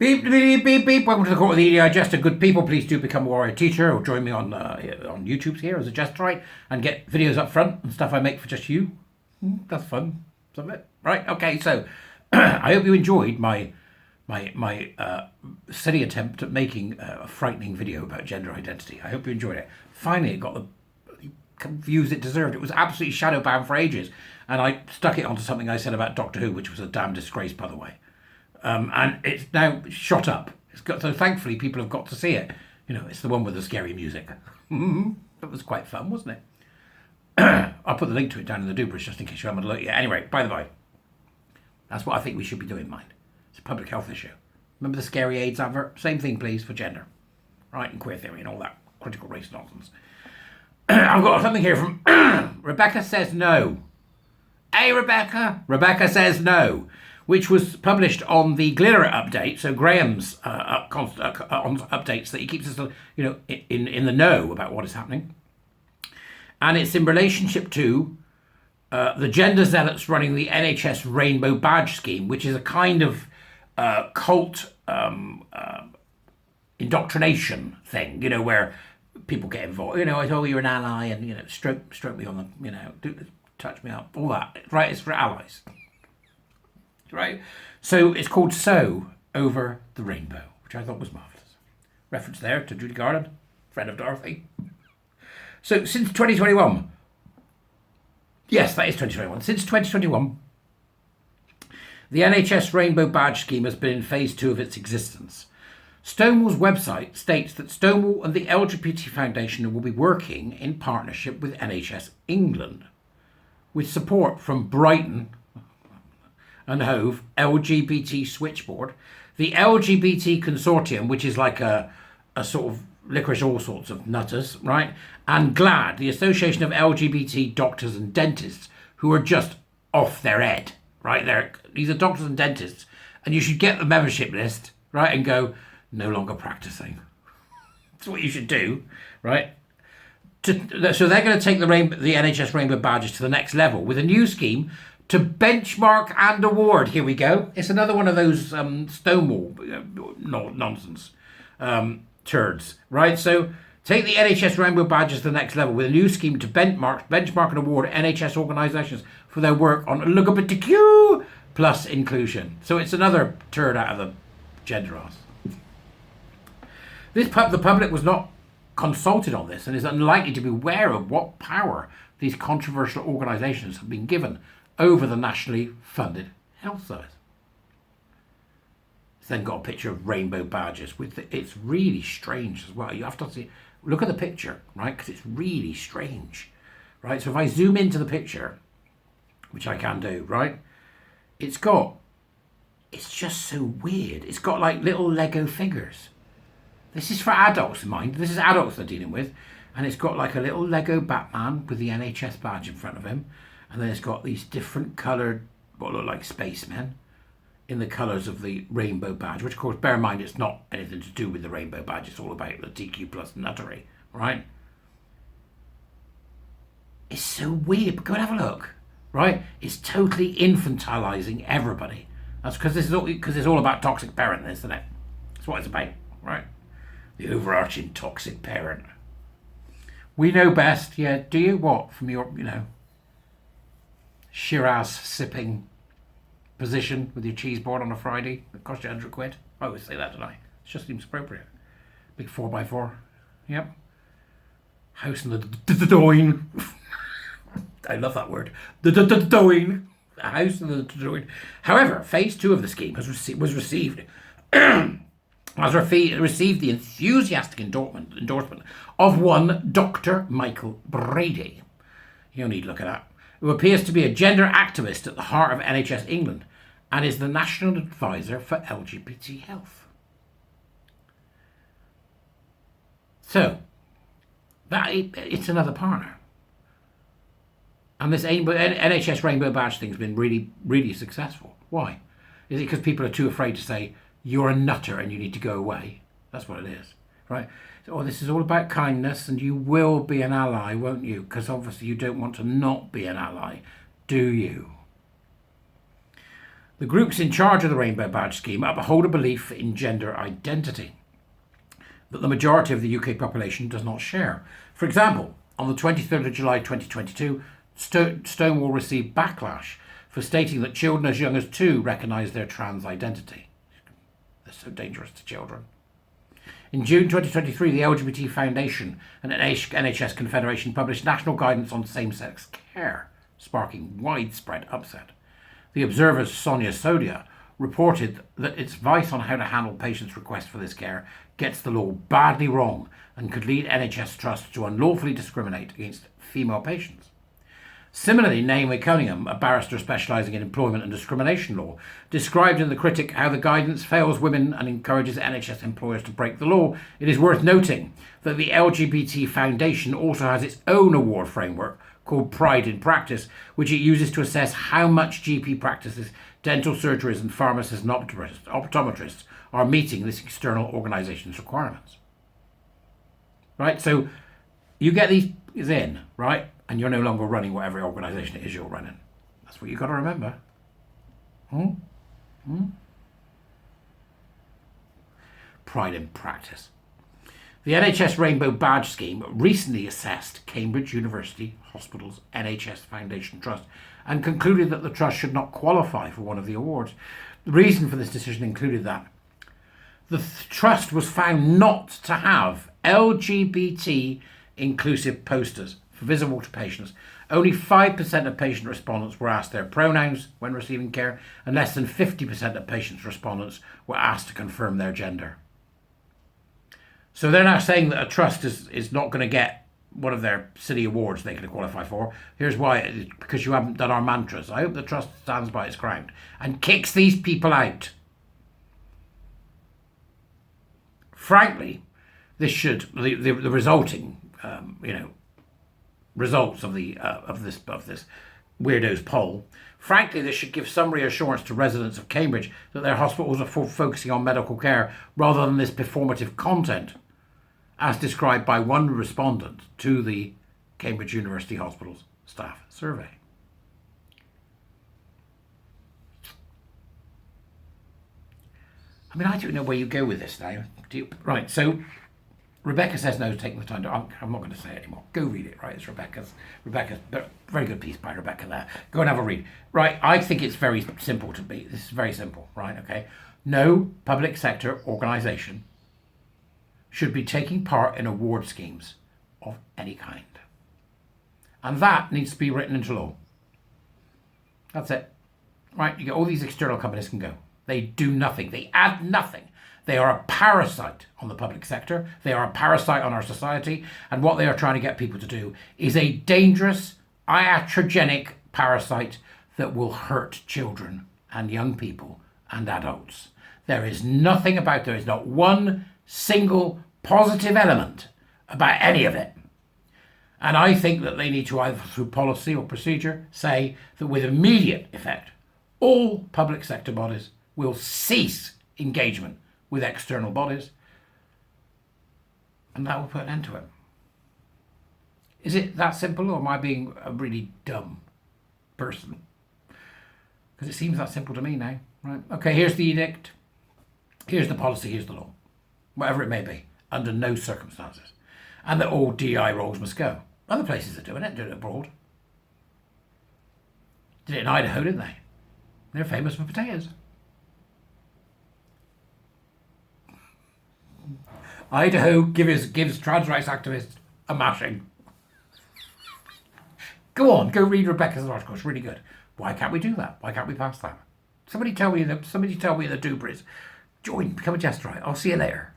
Beep, beep, beep, beep. Welcome to the Court of the EDI Jester. Good people, please do become a warrior teacher or join me on YouTube here as a Jesterite and get videos up front and stuff I make for just you. That's fun, isn't it? Right, okay, so I hope you enjoyed my silly attempt at making a frightening video about gender identity. I hope you enjoyed it. Finally, it got the views it deserved. It was absolutely shadow banned for ages, and I stuck it onto something I said about Doctor Who, which was a damn disgrace, by the way. And it's now shot up. So thankfully people have got to see it. You know, it's the one with the scary music. It was quite fun, wasn't it? I'll put the link to it down in the doobers just in case you haven't looked yet. Anyway, by the way, that's what I think we should be doing, mind. It's a public health issue. Remember the scary AIDS advert? Same thing, please, for gender. Right, and queer theory and all that critical race nonsense. I've got something here from Rebecca Says No. Hey, Rebecca. Rebecca Says No, which was published on the Glitter update. So Graham's updates that he keeps us, in the know about what is happening. And it's in relationship to the gender zealots running the NHS Rainbow Badge Scheme, which is a kind of cult indoctrination thing, where people get involved. Oh, you're an ally, and stroke me on the, touch me up, all that. Right, it's for allies. Right, so it's called So Over the Rainbow, which I thought was marvellous. Reference there to Judy Garland, friend of Dorothy. So since 2021, yes, that is 2021. Since 2021, the NHS Rainbow Badge Scheme has been in phase 2 of its existence. Stonewall's website states that Stonewall and the LGBT Foundation will be working in partnership with NHS England, with support from Brighton and Hove LGBT Switchboard, the LGBT Consortium, which is like a sort of licorice all sorts of nutters, right? And GLAD, the Association of LGBT Doctors and Dentists, who are just off their head, right? These are doctors and dentists, and you should get the membership list, right, and go, no longer practicing. That's what you should do, right? So they're going to take the NHS Rainbow Badges to the next level with a new scheme to benchmark and award. Here we go. It's another one of those Stonewall nonsense turds, right? So take the NHS Rainbow Badges to the next level with a new scheme to benchmark and award NHS organisations for their work on LGBTQ plus inclusion. So it's another turd out of the gender ass. The public was not consulted on this and is unlikely to be aware of what power these controversial organisations have been given over the nationally funded health service. It's then got a picture of rainbow badges. It's really strange as well. You have to see, look at the picture, right? Because it's really strange, right? So if I zoom into the picture, which I can do, right? It's just so weird. It's got like little Lego figures. This is for adults, mind. This is adults they're dealing with. And it's got like a little Lego Batman with the NHS badge in front of him. And then it's got these different coloured, what look like spacemen, in the colours of the rainbow badge, which of course, bear in mind, it's not anything to do with the rainbow badge. It's all about the TQ plus nuttery, right? It's so weird, but go and have a look, right? It's totally infantilising everybody. That's because it's all about toxic parent, isn't it? That's what it's about, right? The overarching toxic parent. We know best, yeah. Do you? What? From your, Shiraz sipping position with your cheese board on a Friday that cost you £100. I always say that, don't I? It just seems appropriate. Big 4x4. Yep. House in the doin. I love that word. The doin. A house in the doin. However, phase 2 of the scheme was received received the enthusiastic endorsement of one Dr. Michael Brady. You don't need to look at that. Who appears to be a gender activist at the heart of NHS England and is the National Advisor for LGBT Health. So, it's another partner. And this NHS Rainbow Badge thing's been really, really successful. Why? Is it because people are too afraid to say, you're a nutter and you need to go away? That's what it is, right? So, this is all about kindness and you will be an ally, won't you? Because obviously you don't want to not be an ally, do you? The groups in charge of the Rainbow Badge scheme uphold a belief in gender identity that the majority of the UK population does not share. For example, on the 23rd of July 2022, Stonewall received backlash for stating that children as young as 2 recognise their trans identity. They're so dangerous to children. In June 2023, the LGBT Foundation and NHS Confederation published national guidance on same-sex care, sparking widespread upset. The Observer's Sonia Sodia reported that its advice on how to handle patients' requests for this care gets the law badly wrong and could lead NHS trusts to unlawfully discriminate against female patients. Similarly, Naomi Cunningham, a barrister specialising in employment and discrimination law, described in The Critic how the guidance fails women and encourages NHS employers to break the law. It is worth noting that the LGBT Foundation also has its own award framework called Pride in Practice, which it uses to assess how much GP practices, dental surgeries and pharmacists and optometrists are meeting this external organisation's requirements. Right, so you get these in, right, and you're no longer running whatever organisation it is you're running. That's what you've got to remember. Pride in Practice. The NHS Rainbow Badge Scheme recently assessed Cambridge University Hospital's NHS Foundation Trust and concluded that the trust should not qualify for one of the awards. The reason for this decision included that the trust was found not to have LGBT inclusive posters visible to patients. Only 5% of patient respondents were asked their pronouns when receiving care, and less than 50% of patients respondents were asked to confirm their gender. So they're now saying that a trust is not going to get one of their silly awards they can qualify for. Here's why: it's because you haven't done our mantras. I hope the trust stands by its ground and kicks these people out. Frankly, this should the resulting results of this weirdos poll. Frankly, this should give some reassurance to residents of Cambridge that their hospitals are focusing on medical care rather than this performative content, as described by one respondent to the Cambridge University Hospital's staff survey. I mean, I don't know where you go with this now. Right, so Rebecca says no to taking the time to... I'm not going to say it anymore. Go read it, right? It's Rebecca's very good piece by Rebecca there. Go and have a read. Right, I think it's very simple to be. This is very simple, right? Okay. No public sector organisation should be taking part in award schemes of any kind. And that needs to be written into law. That's it. Right, you get all these external companies can go. They do nothing. They add nothing. They are a parasite on the public sector. They are a parasite on our society. And what they are trying to get people to do is a dangerous, iatrogenic parasite that will hurt children and young people and adults. There is not one single positive element about any of it. And I think that they need to, either through policy or procedure, say that with immediate effect, all public sector bodies will cease engagement with external bodies, and that will put an end to it. Is it that simple, or am I being a really dumb person? Because it seems that simple to me now, right? Okay, here's the edict, here's the policy, here's the law, whatever it may be, under no circumstances, and that all DI roles must go. Other places are doing it abroad. Did it in Idaho, didn't they? They're famous for potatoes. Idaho gives trans rights activists a mashing. Go on, go read Rebecca's article. It's really good. Why can't we do that? Why can't we pass that? Somebody tell me the Dubris. Join, become a Jesterite. I'll see you later.